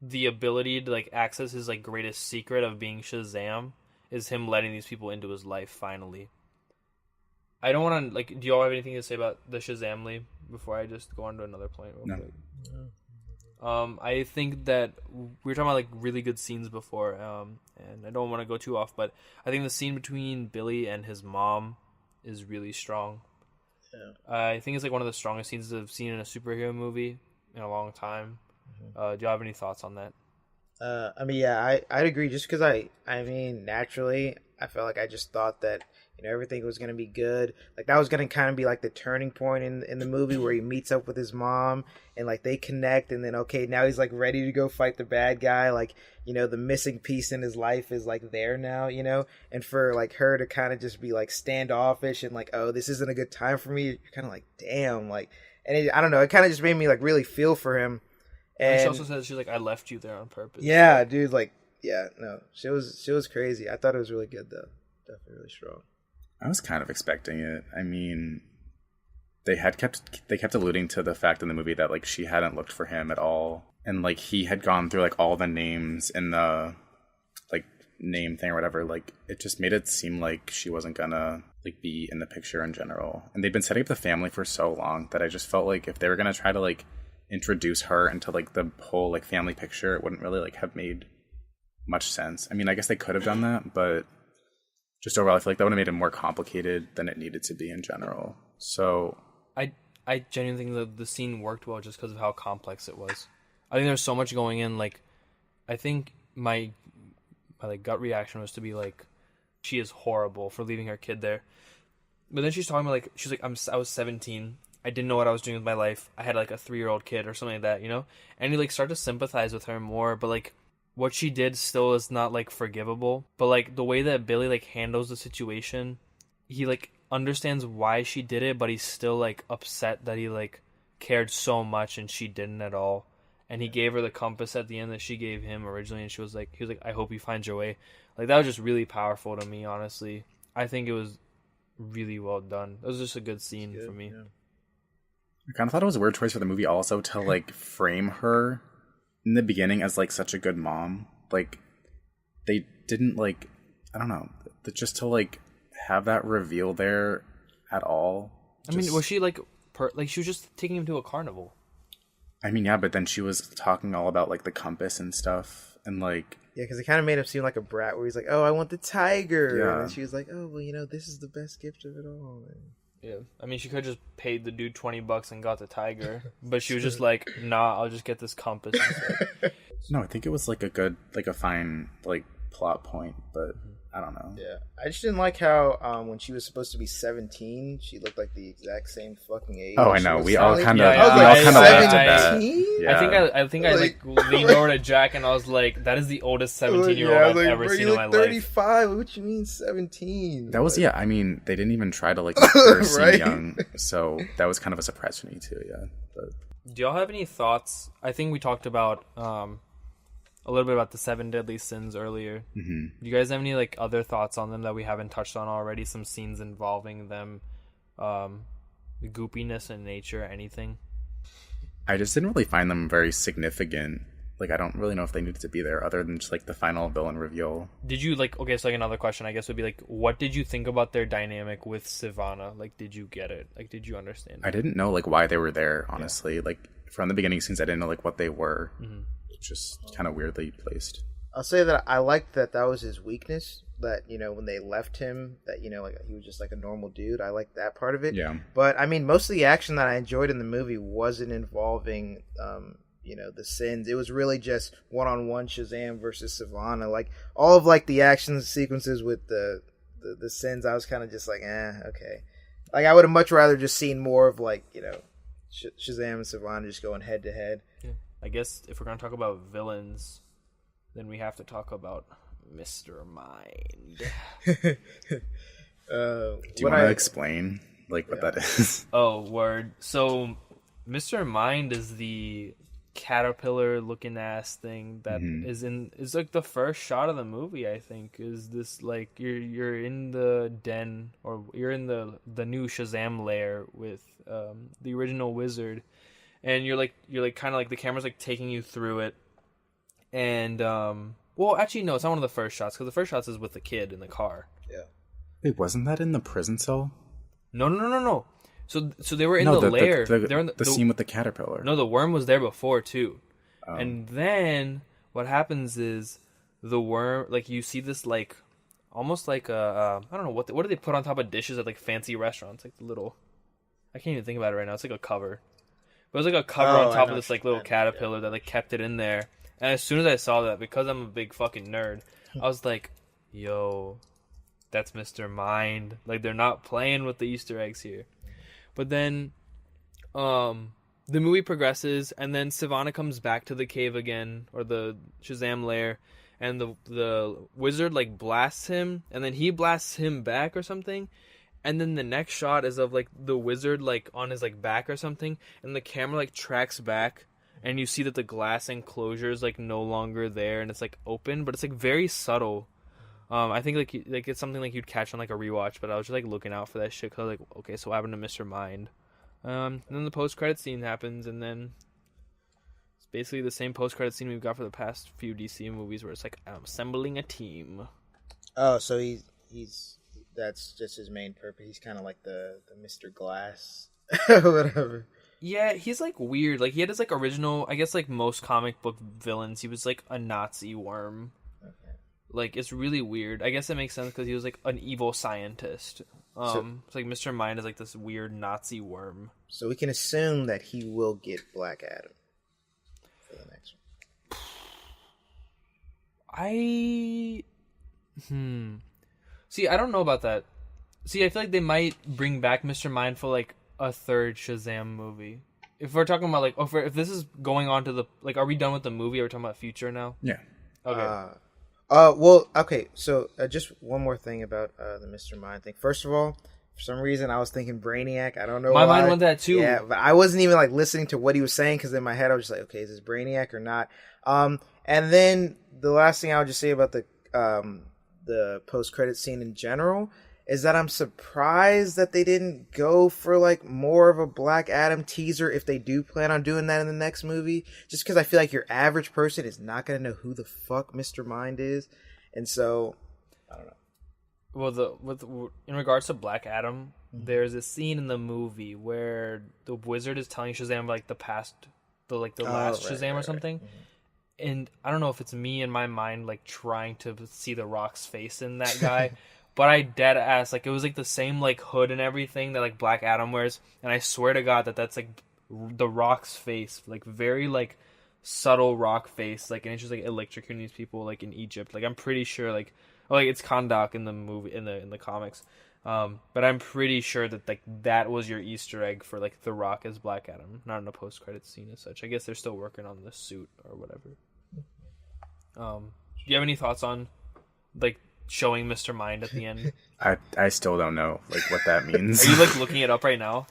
the ability to like access his like greatest secret of being Shazam is him letting these people into his life finally. I don't want to like. Do y'all have anything to say about the Shazamly before I just go on to another point real No. quick. I think that we were talking about like really good scenes before, and I don't want to go too off, but I think the scene between Billy and his mom is really strong. Yeah. I think it's like one of the strongest scenes I've seen in a superhero movie in a long time. Do you have any thoughts on that? I mean, yeah, I'd agree. Just because I mean, naturally, I felt like I just thought that everything was gonna be good. Like that was gonna kind of be like the turning point in the movie where he meets up with his mom and like they connect, and then okay, now he's like ready to go fight the bad guy. Like the missing piece in his life is like there now. And for like her to kind of just be like standoffish and like, oh, this isn't a good time for me. You're kind of like, damn, like, and I don't know. It kind of just made me like really feel for him. And she also says she's like, I left you there on purpose. Yeah, dude. Like, yeah, no, she was crazy. I thought it was really good though. Definitely really strong. I was kind of expecting it. I mean, they kept alluding to the fact in the movie that like she hadn't looked for him at all, and like he had gone through like all the names in the like name thing or whatever. Like it just made it seem like she wasn't gonna like be in the picture in general. And they've been setting up the family for so long that I just felt like if they were gonna try to like introduce her into like the whole like family picture, it wouldn't really like have made much sense. I mean, I guess they could have done that, but just overall, I feel like that would have made it more complicated than it needed to be in general. So I genuinely think that the scene worked well just because of how complex it was. I think there's so much going in. Like, I think my like gut reaction was to be like, she is horrible for leaving her kid there. But then she's talking about like, she's like, I was 17. I didn't know what I was doing with my life. I had like a 3-year-old kid or something like that, And you like start to sympathize with her more, but like, what she did still is not like forgivable, but like the way that Billy like handles the situation, he like understands why she did it, but he's still like upset that he like cared so much and she didn't at all. And he gave her the compass at the end that she gave him originally, and he was like, I hope you find your way. Like that was just really powerful to me, honestly. I think it was really well done. It was just a good scene for me. Yeah. I kind of thought it was a weird choice for the movie also to like frame her in the beginning as like such a good mom. Like they didn't like, I don't know, just to like have that reveal there at all. I mean, was she like she was just taking him to a carnival? I mean, yeah, but then she was talking all about like the compass and stuff, and like yeah, because it kind of made him seem like a brat where he's like, oh, I want the tiger. Yeah. And then she was like, oh, well, this is the best gift of it all. Yeah, I mean, she could have just paid the dude $20 and got the tiger, but she was just like, nah, I'll just get this compass instead. No, I think it was like a fine like plot point, but I don't know. Yeah, I just didn't like how when she was supposed to be 17, she looked like the exact same fucking age. Oh, I know. We all kind of Yeah, laughed at that. 17? Yeah. I think I leaned over to Jack and I was like, that is the oldest 17-year-old I've ever seen in my life. 35. What you mean 17? That was I mean, they didn't even try to like make her seem Right? young, so that was kind of a surprise for me too. Yeah. But Do y'all have any thoughts? I think we talked about a little bit about the 7 deadly sins earlier. mm-hmm. Do you guys have any like other thoughts on them that we haven't touched on already? Some scenes involving them, goopiness in nature, anything? I just didn't really find them very significant. Like, I don't really know if they needed to be there other than just like the final villain reveal. Did you like? Okay, so like another question, I guess, would be like, what did you think about their dynamic with Sivana? Like, did you get it? Like, did you understand it? I didn't know like why they were there. Honestly, like from the beginning scenes, I didn't know like what they were. Mm-hmm. It's just kind of weirdly placed. I'll say that I liked that was his weakness. That when they left him, that like he was just like a normal dude. I liked that part of it. Yeah. But I mean, most of the action that I enjoyed in the movie wasn't involving the sins. It was really just one-on-one Shazam versus Sivana. Like all of like the action sequences with the sins, I was kind of just like, okay. Like I would have much rather just seen more of like Shazam and Sivana just going head to head. Yeah. I guess if we're gonna talk about villains, then we have to talk about Mr. Mind. Do you want to explain like what that is? Oh, word. So Mr. Mind is the caterpillar looking ass thing that is like the first shot of the movie. I think is this like you're in the den, or you're in the new Shazam lair with the original wizard, and you're like kind of like the camera's like taking you through it, and well, actually no, it's not one of the first shots, because the first shots is with the kid in the car. Yeah. Wait, wasn't that in the prison cell? No. So they were in the lair. They were in the scene with the caterpillar. No, the worm was there before too. Oh. And then what happens is the worm, like you see this like almost like a I don't know what do they put on top of dishes at like fancy restaurants, like the little, I can't even think about it right now. It's like a cover. But it was like a cover on top of this like little caterpillar that like kept it in there. And as soon as I saw that, because I'm a big fucking nerd, I was like, yo, that's Mr. Mind. Like, they're not playing with the Easter eggs here. But then the movie progresses, and then Sivana comes back to the cave again, or the Shazam lair, and the wizard like blasts him, and then he blasts him back or something. And then the next shot is of like the wizard like on his like back or something, and the camera like tracks back, and you see that the glass enclosure is like no longer there, and it's like open, but it's like very subtle. I think like it's something like you'd catch on like a rewatch, but I was just like looking out for that shit because I was like, okay, so what happened to Mr. Mind? And then the post-credit scene happens, and then it's basically the same post-credit scene we've got for the past few DC movies, where it's like, I'm assembling a team. Oh, so he's that's just his main purpose. He's kind of like the Mr. Glass, whatever. Yeah, he's like weird. Like he had his like original, I guess like most comic book villains, he was like a Nazi worm. Okay. Like it's really weird. I guess it makes sense because he was like an evil scientist. It's like Mr. Mind is like this weird Nazi worm. So we can assume that he will get Black Adam for the next one. See, I don't know about that. See, I feel like they might bring back Mr. Mind for like a third Shazam movie. If we're talking about like, if this is going on to the like, are we done with the movie? Are we talking about future now? Yeah. Okay. Well, okay. So just one more thing about the Mr. Mind thing. First of all, for some reason I was thinking Brainiac. I don't know My why. mind went that too. Yeah, but I wasn't even like listening to what he was saying because in my head I was just like, okay, is this Brainiac or not? And then the last thing I would just say about the post-credit scene in general is that I'm surprised that they didn't go for like more of a Black Adam teaser if they do plan on doing that in the next movie, just because I feel like your average person is not going to know who the fuck Mr. Mind is. And so I don't know. Well, in regards to Black Adam, there's a scene in the movie where the wizard is telling Shazam like the last Shazam or something. Right. And I don't know if it's me in my mind like trying to see the Rock's face in that guy. But I dead ass, like, it was, like, the same, like, hood and everything that, like, Black Adam wears. And I swear to God that's, like, the Rock's face. Like, very, like, subtle Rock face. Like, and it's just, like, electrocuting these people, like, in Egypt. Like, I'm pretty sure, like, it's Kondak in the movie, in the comics. But I'm pretty sure that, like, that was your Easter egg for, like, The Rock as Black Adam. Not in a post-credit scene as such. I guess they're still working on the suit or whatever. Do you have any thoughts on, like, showing Mr. Mind at the end? I still don't know like what that means. Are you like looking it up right now?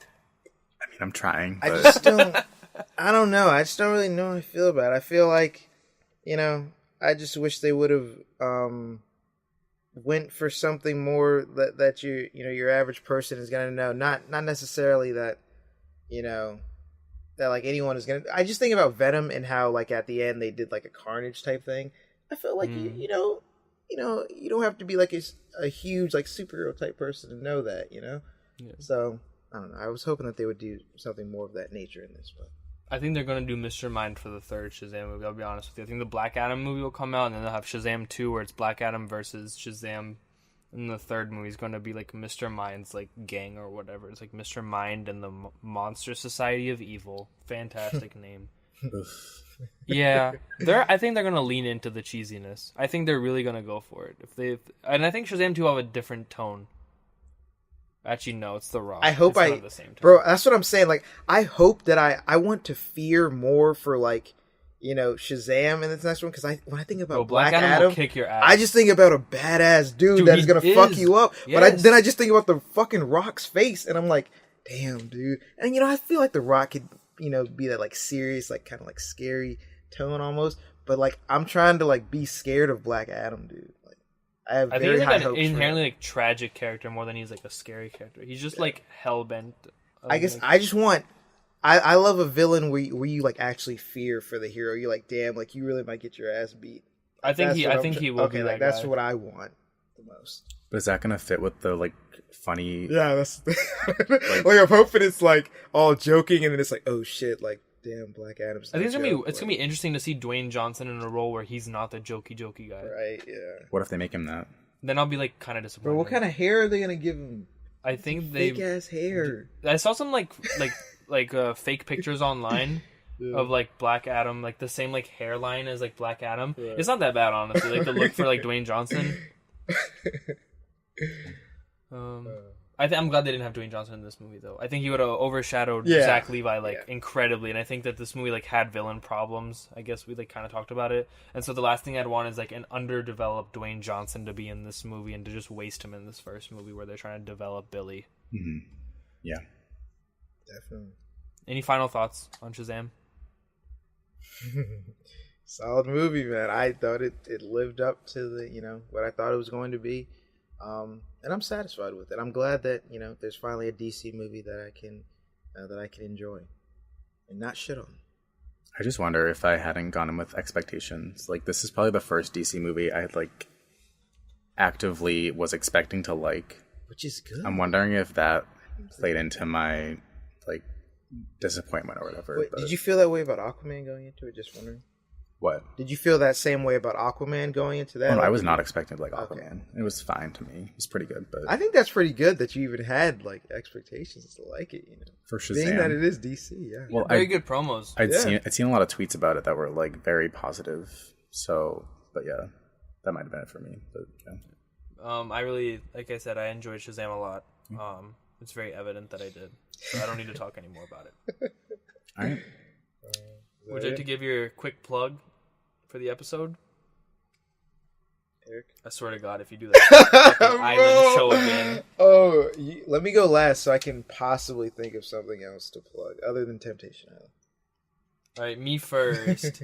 I mean, I'm trying. But... I don't know. I just don't really know how I feel about it. I feel like, I just wish they would have went for something more that your average person is gonna know. Not necessarily that that like anyone is gonna. I just think about Venom and how like at the end they did like a Carnage type thing. I feel like you don't have to be like a huge like superhero type person to know that, Yeah. So I don't know. I was hoping that they would do something more of that nature in this, but I think they're gonna do Mr. Mind for the third Shazam movie. I'll be honest with you. I think the Black Adam movie will come out, and then they'll have Shazam 2, where it's Black Adam versus Shazam. And the third movie is going to be like Mr. Mind's like gang or whatever. It's like Mr. Mind and the Monster Society of Evil. Fantastic name. Yeah, I think they're gonna lean into the cheesiness. I think they're really gonna go for it. And I think Shazam 2 will have a different tone. Actually, no, it's The Rock. I hope the same tone. Bro, that's what I'm saying. Like, I hope that I want to fear more for like, Shazam in this next one, because when I think about Black Adam will kick your ass. I just think about a badass dude that is gonna fuck you up. Yes. But then I just think about the fucking Rock's face, and I'm like, damn, dude. And I feel like the Rock could be that like serious, like kind of like scary tone almost. But like I'm trying to like be scared of Black Adam, dude. Like I think he's like an inherently like tragic character more than he's like a scary character. He's just like hell bent. I guess I just want. I love a villain where you like actually fear for the hero. You're like, damn, like you really might get your ass beat. I think he will. Okay, be like that that's guy. what I want the most. But is that gonna fit with the like funny? Yeah, that's the thing. Like I'm hoping it's like all joking, and then it's like, oh shit, like damn, Black Adam's. I think it's gonna be interesting to see Dwayne Johnson in a role where he's not the jokey guy. Right? Yeah. What if they make him that? Then I'll be like kind of disappointed. Bro, what kind of hair are they gonna give him? I think Fake ass hair. I saw some like fake pictures online of like Black Adam, like the same like hairline as like Black Adam. Right. It's not that bad, honestly. Like the look for like Dwayne Johnson. I'm glad they didn't have Dwayne Johnson in this movie though. I think he would have overshadowed Zach Levi incredibly, and I think that this movie like had villain problems. I guess we like kind of talked about it, and so the last thing I'd want is like an underdeveloped Dwayne Johnson to be in this movie and to just waste him in this first movie where they're trying to develop Billy. Mm-hmm. Yeah, definitely. Any final thoughts on Shazam? Solid movie, man. I thought it lived up to the what I thought it was going to be. And I'm satisfied with it. I'm glad that there's finally a DC movie that I can enjoy and not shit on. I just wonder if I hadn't gone in with expectations. Like, this is probably the first DC movie I like actively was expecting to like, which is good. I'm wondering if that played into my like disappointment or whatever. Wait, did you feel that way about Aquaman going into it? Just wondering. What? Did you feel that same way about Aquaman going into that? Oh, no, I was not expecting to like Aquaman. Okay. It was fine to me. It was pretty good, but I think that's pretty good that you even had like expectations to like it. For Shazam, being that it is DC, yeah. Well, very good promos. I'd seen a lot of tweets about it that were like very positive. So, but yeah, that might have been it for me. But yeah. I really, like I said, I enjoyed Shazam a lot. It's very evident that I did. So I don't need to talk anymore about it. All right. Would you like to give your quick plug for the episode? Eric? I swear to God, if you do that island show again. Oh, let me go last so I can possibly think of something else to plug other than Temptation Island. All right, me first.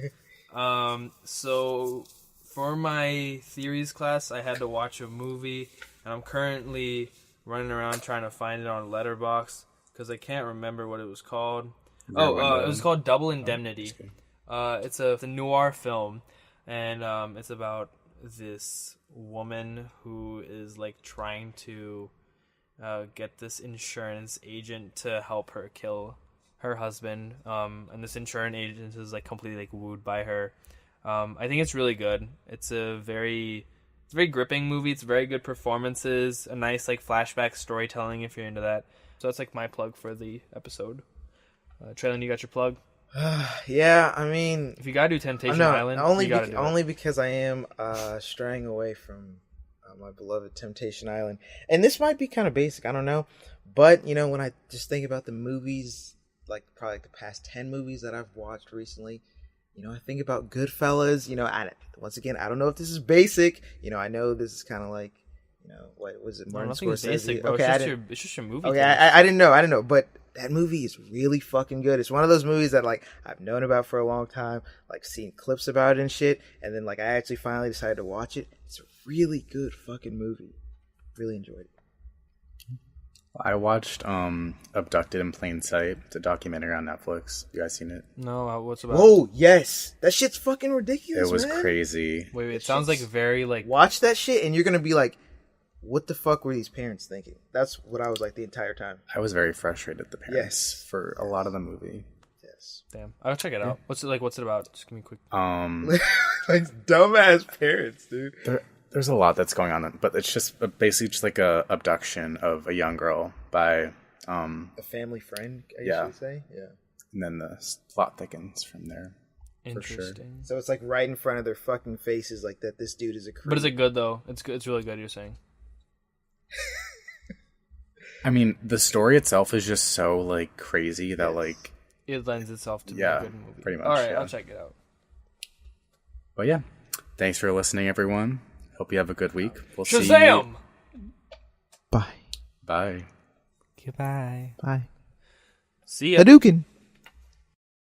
So for my theories class, I had to watch a movie, and I'm currently running around trying to find it on Letterboxd because I can't remember what it was called. It was called Double Indemnity. It's a noir film, and it's about this woman who is like trying to get this insurance agent to help her kill her husband. And this insurance agent is like completely like wooed by her. I think it's really good. It's a very gripping movie. It's very good performances, a nice like flashback storytelling if you're into that. So that's like my plug for the episode. Traylon, you got your plug? Yeah, I mean, if you gotta do Temptation Island, only because I am straying away from my beloved Temptation Island, and this might be kind of basic, I don't know, but when I just think about the movies, like probably like the past 10 movies that I've watched recently, I think about Goodfellas. Once again, I don't know if this is basic. I know this is kind of like, what was it? Martin Scorsese. Basic, bro. Okay, it's just your movie. Okay, I didn't know, but that movie is really fucking good. It's one of those movies that like I've known about for a long time, like seen clips about it and shit, and then like I actually finally decided to watch it. It's a really good fucking movie. Really enjoyed it. I watched Abducted in Plain Sight. It's a documentary on Netflix. You guys seen it? No, what's about? Oh yes, that shit's fucking ridiculous. It was man. Crazy. Wait, it sounds like very like. Watch that shit, and you're gonna be like, what the fuck were these parents thinking? That's what I was like the entire time. I was very frustrated at the parents for a lot of the movie. Yes. Damn. I'll check it out. What's it about? Just give me a quick. Like dumbass parents, dude. There's a lot that's going on, but it's just basically just like a abduction of a young girl by a family friend, I guess you'd say. Yeah. And then the plot thickens from there. Interesting. For sure. So it's like right in front of their fucking faces, like that this dude is a creep. But is it good though? It's good. It's really good. You're saying. I mean, the story itself is just so like crazy that like it lends itself to be a good movie. Pretty much. All right, I'll check it out. But yeah, thanks for listening, everyone. Hope you have a good week. We'll Shazam! see you. Bye. Bye. Goodbye. Bye. See ya. Hadouken!